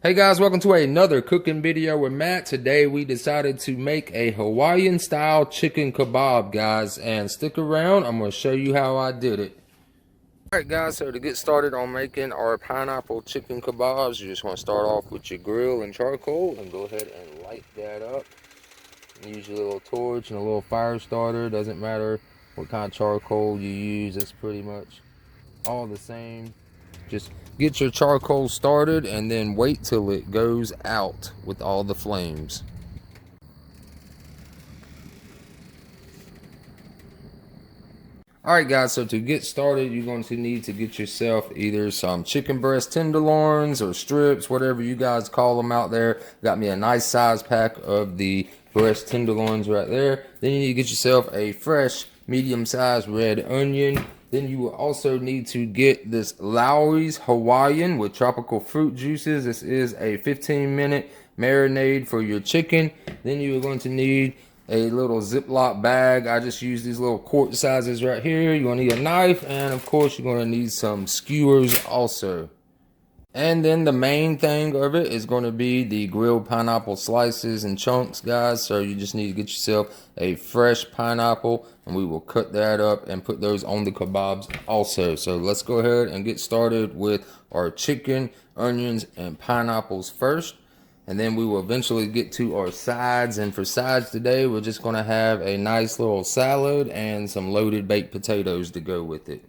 Hey guys, welcome to another cooking video with Matt. Today we decided to make a Hawaiian style chicken kebab, guys, and stick around. I'm going to show you how I did it. Alright guys, so to get started on making our pineapple chicken kebabs, you just want to start off with your grill and charcoal and go ahead and light that up. Use your little torch and a little fire starter. Doesn't matter what kind of charcoal you use, it's pretty much all the same. Just get your charcoal started and then wait till it goes out with all the flames. Alright guys, so to get started, you're going to need to get yourself either some chicken breast tenderloins or strips, whatever you guys call them out there. Got me a nice size pack of the breast tenderloins right there. Then you need to get yourself a fresh medium-sized red onion. Then you will also need to get this Lowry's Hawaiian with tropical fruit juices. This is a 15-minute marinade for your chicken. Then you are going to need a little Ziploc bag. I just use these little quart sizes right here. You're going to need a knife, and of course you're going to need some skewers also. And then the main thing of it is going to be the grilled pineapple slices and chunks, guys. So you just need to get yourself a fresh pineapple, and we will cut that up and put those on the kebabs also. So let's go ahead and get started with our chicken, onions, and pineapples first. And then we will eventually get to our sides. And for sides today, we're just going to have a nice little salad and some loaded baked potatoes to go with it.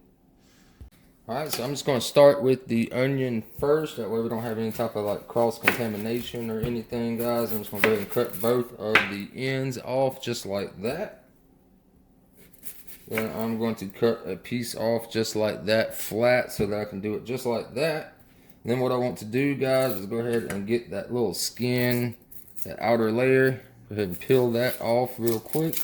Alright, so I'm just going to start with the onion first. That way we don't have any type of like cross-contamination or anything, guys. I'm just going to go ahead and cut both of the ends off just like that. Then I'm going to cut a piece off just like that flat so that I can do it just like that. And then what I want to do, guys, is go ahead and get that little skin, that outer layer. Go ahead and peel that off real quick.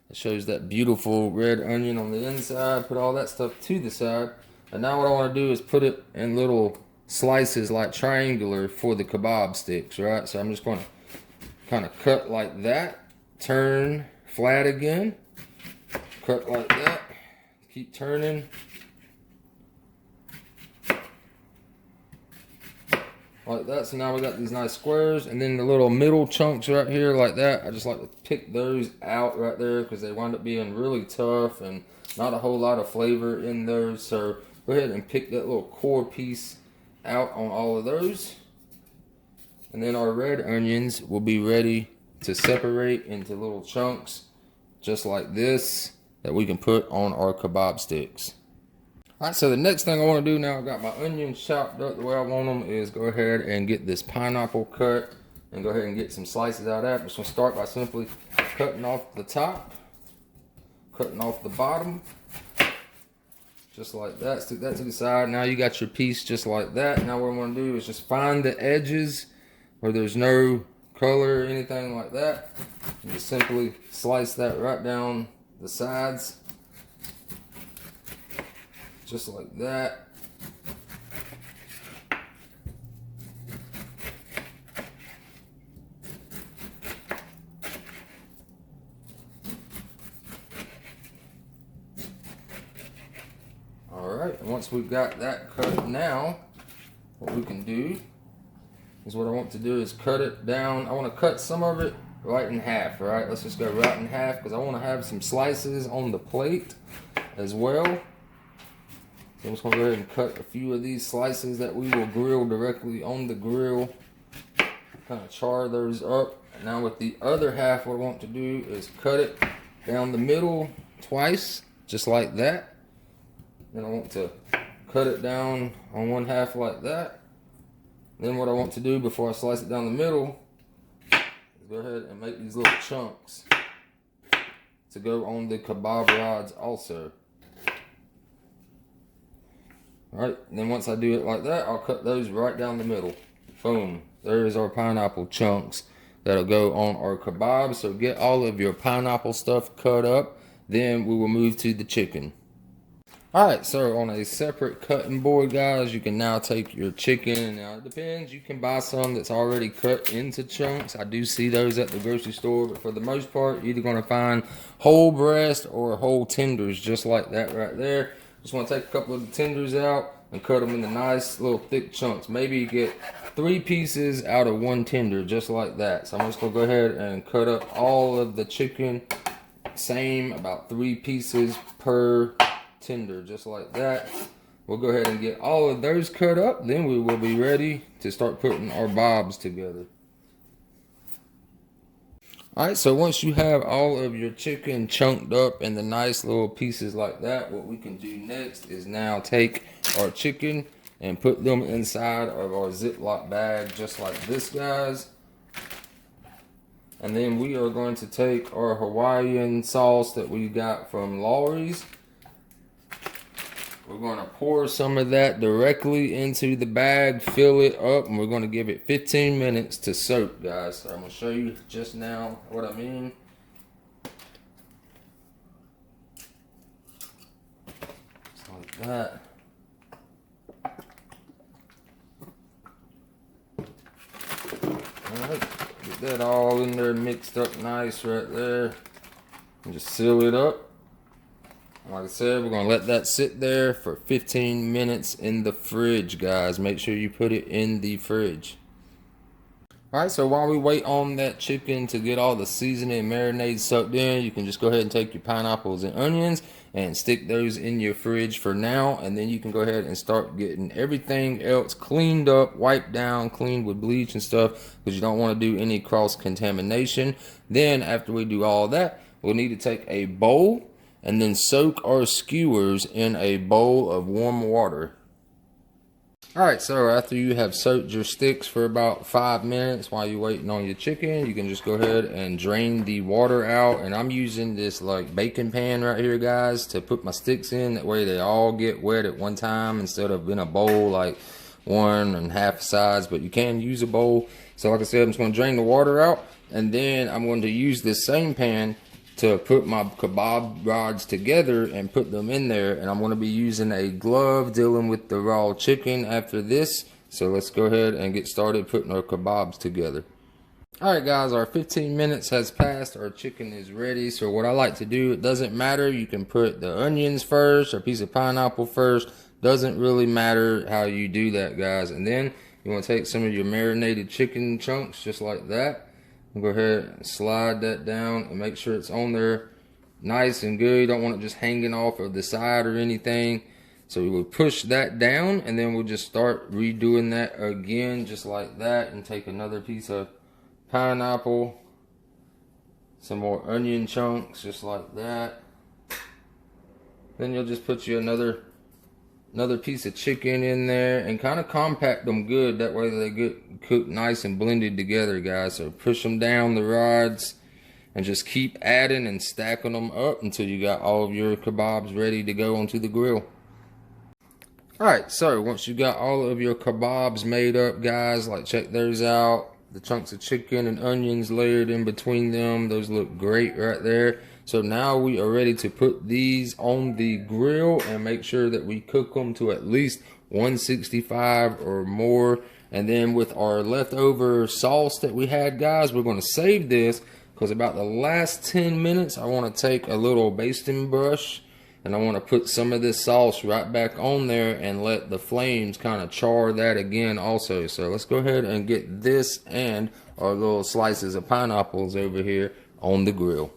It shows that beautiful red onion on the inside. Put all that stuff to the side. And now what I want to do is put it in little slices like triangular for the kebab sticks, right? So I'm just going to kind of cut like that, turn flat again, cut like that, keep turning. Like that. So now we got these nice squares, and then the little middle chunks right here like that, I just like to pick those out right there because they wind up being really tough and not a whole lot of flavor in those. So go ahead and pick that little core piece out on all of those. And then our red onions will be ready to separate into little chunks just like this that we can put on our kebab sticks. Alright, so the next thing I want to do now, I've got my onions chopped up the way I want them, is go ahead and get this pineapple cut and go ahead and get some slices out of that. I'm just going to start by simply cutting off the top, cutting off the bottom, just like that. Stick that to the side. Now you got your piece just like that. Now what I'm going to do is just find the edges where there's no color or anything like that, and just simply slice that right down the sides. Just like that. Alright, and once we've got that cut now, what we can do is what I want to do is cut it down. I want to cut some of it right in half, right? Let's just go right in half because I want to have some slices on the plate as well. I'm just going to go ahead and cut a few of these slices that we will grill directly on the grill. Kind of char those up. And now with the other half, what I want to do is cut it down the middle twice, just like that. Then I want to cut it down on one half like that. Then what I want to do before I slice it down the middle is go ahead and make these little chunks to go on the kebab rods also. Alright, and then once I do it like that, I'll cut those right down the middle. Boom. There's our pineapple chunks that'll go on our kebab. So get all of your pineapple stuff cut up. Then we will move to the chicken. Alright, so on a separate cutting board, guys, you can now take your chicken. Now, it depends. You can buy some that's already cut into chunks. I do see those at the grocery store. But for the most part, you're either going to find whole breast or whole tenders just like that right there. Just want to take a couple of the tenders out, and cut them into nice little thick chunks. Maybe you get 3 pieces out of 1 tender, just like that. So I'm just gonna go ahead and cut up all of the chicken, same, about 3 pieces per tender, just like that. We'll go ahead and get all of those cut up, then we will be ready to start putting our bobs together. Alright, so once you have all of your chicken chunked up in the nice little pieces like that, what we can do next is now take our chicken and put them inside of our Ziploc bag, just like this, guys. And then we are going to take our Hawaiian sauce that we got from Lawry's. We're going to pour some of that directly into the bag, fill it up, and we're going to give it 15 minutes to soak, guys. So I'm going to show you just now what I mean. Just like that. Alright, get that all in there mixed up nice right there. And just seal it up. Like I said, we're going to let that sit there for 15 minutes in the fridge, guys. Make sure you put it in the fridge. Alright, so while we wait on that chicken to get all the seasoning and marinade soaked in, you can just go ahead and take your pineapples and onions and stick those in your fridge for now. And then you can go ahead and start getting everything else cleaned up, wiped down, cleaned with bleach and stuff, because you don't want to do any cross-contamination. Then after we do all that, we'll need to take a bowl and then soak our skewers in a bowl of warm water. Alright, so after you have soaked your sticks for about 5 minutes while you're waiting on your chicken, you can just go ahead and drain the water out. And I'm using this like baking pan right here, guys, to put my sticks in. That way they all get wet at one time instead of in a bowl like 1 1/2 size. But you can use a bowl. So like I said, I'm just going to drain the water out, and then I'm going to use this same pan to put my kebab rods together and put them in there. And I'm going to be using a glove dealing with the raw chicken after this. So let's go ahead and get started putting our kebabs together. Alright guys, our 15 minutes has passed. Our chicken is ready. So what I like to do, it doesn't matter. You can put the onions first or a piece of pineapple first. Doesn't really matter how you do that, guys. And then you want to take some of your marinated chicken chunks just like that. Go ahead and slide that down and make sure it's on there nice and good. You don't want it just hanging off of the side or anything. So we will push that down, and then we'll just start redoing that again just like that. And take another piece of pineapple, some more onion chunks just like that. Then you'll just put you another piece of chicken in there and kind of compact them good. That way they get cooked nice and blended together, guys. So push them down the rods and just keep adding and stacking them up until you got all of your kebabs ready to go onto the grill. Alright, so once you got all of your kebabs made up, guys, like check those out. The chunks of chicken and onions layered in between them, those look great right there. So now we are ready to put these on the grill and make sure that we cook them to at least 165 or more. And then with our leftover sauce that we had, guys, we're going to save this, because about the last 10 minutes I want to take a little basting brush and I want to put some of this sauce right back on there and let the flames kind of char that again also. So let's go ahead and get this and our little slices of pineapples over here on the grill.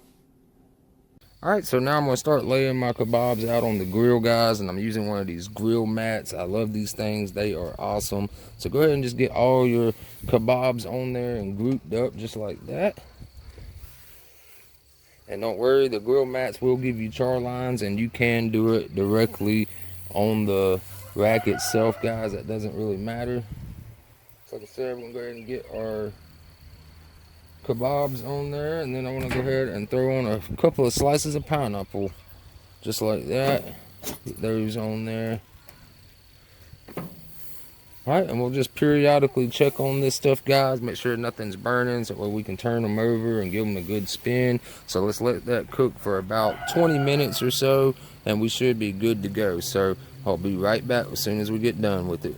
Alright, so now I'm going to start laying my kebabs out on the grill, guys, and I'm using one of these grill mats. I love these things. They are awesome. So go ahead and just get all your kebabs on there and grouped up just like that. And don't worry, the grill mats will give you char lines, and you can do it directly on the rack itself, guys. That doesn't really matter. So like I said, we're going to go ahead and get our kebabs on there, and then I want to go ahead and throw on a couple of slices of pineapple just like that. Get those on there. Alright, and we'll just periodically check on this stuff, guys. Make sure nothing's burning, so we can turn them over and give them a good spin. So let's let that cook for about 20 minutes or so, and we should be good to go. So I'll be right back as soon as we get done with it.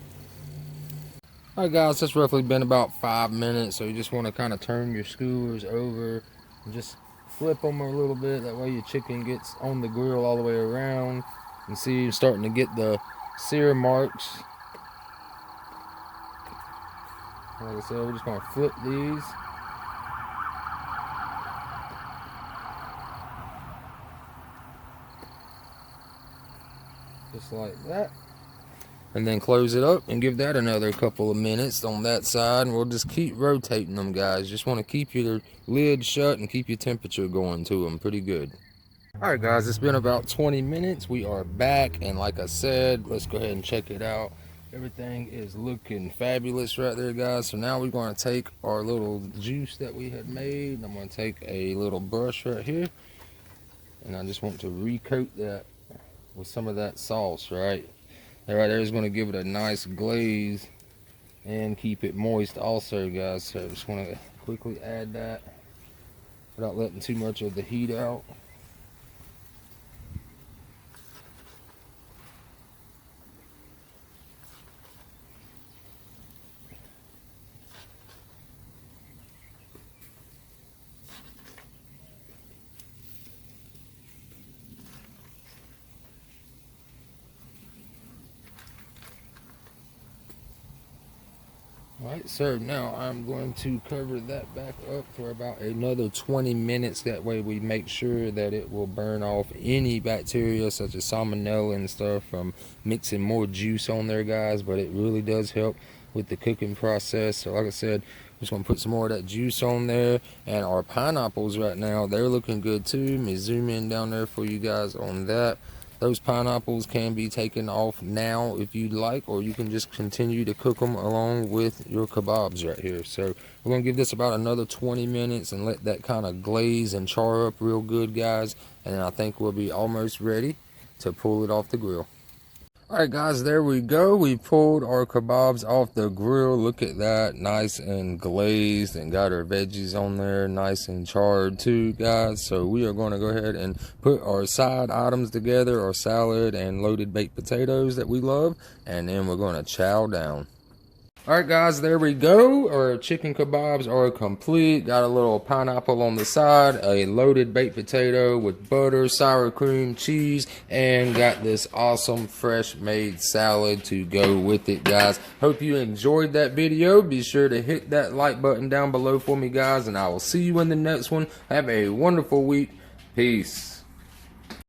Alright guys, that's roughly been about 5 minutes. So you just want to kind of turn your skewers over and just flip them a little bit. That way your chicken gets on the grill all the way around. And see, you're starting to get the sear marks. Like I said, we're just gonna flip these. Just like that. And then close it up and give that another couple of minutes on that side, and we'll just keep rotating them, guys. Just want to keep your lid shut and keep your temperature going to them pretty good. All right, guys, it's been about 20 minutes. We are back, and like I said, let's go ahead and check it out. Everything is looking fabulous right there, guys. So now we're going to take our little juice that we had made. I'm going to take a little brush right here, and I just want to recoat that with some of that sauce, right? That right there is going to give it a nice glaze and keep it moist also, guys. So I just want to quickly add that without letting too much of the heat out. Alright, so now I'm going to cover that back up for about another 20 minutes. That way we make sure that it will burn off any bacteria such as salmonella and stuff from mixing more juice on there, guys. But it really does help with the cooking process. So like I said, I'm just going to put some more of that juice on there. And our pineapples right now, they're looking good too. Let me zoom in down there for you guys on that. Those pineapples can be taken off now if you'd like, or you can just continue to cook them along with your kabobs right here. So we're going to give this about another 20 minutes and let that kind of glaze and char up real good, guys. And I think we'll be almost ready to pull it off the grill. Alright, guys, there we go. We pulled our kabobs off the grill. Look at that, nice and glazed, and got our veggies on there nice and charred too, guys. So we are going to go ahead and put our side items together, our salad and loaded baked potatoes that we love, and then we're going to chow down. Alright, guys, there we go. Our chicken kabobs are complete. Got a little pineapple on the side, a loaded baked potato with butter, sour cream, cheese, and got this awesome fresh made salad to go with it, guys. Hope you enjoyed that video. Be sure to hit that like button down below for me, guys, and I will see you in the next one. Have a wonderful week. Peace.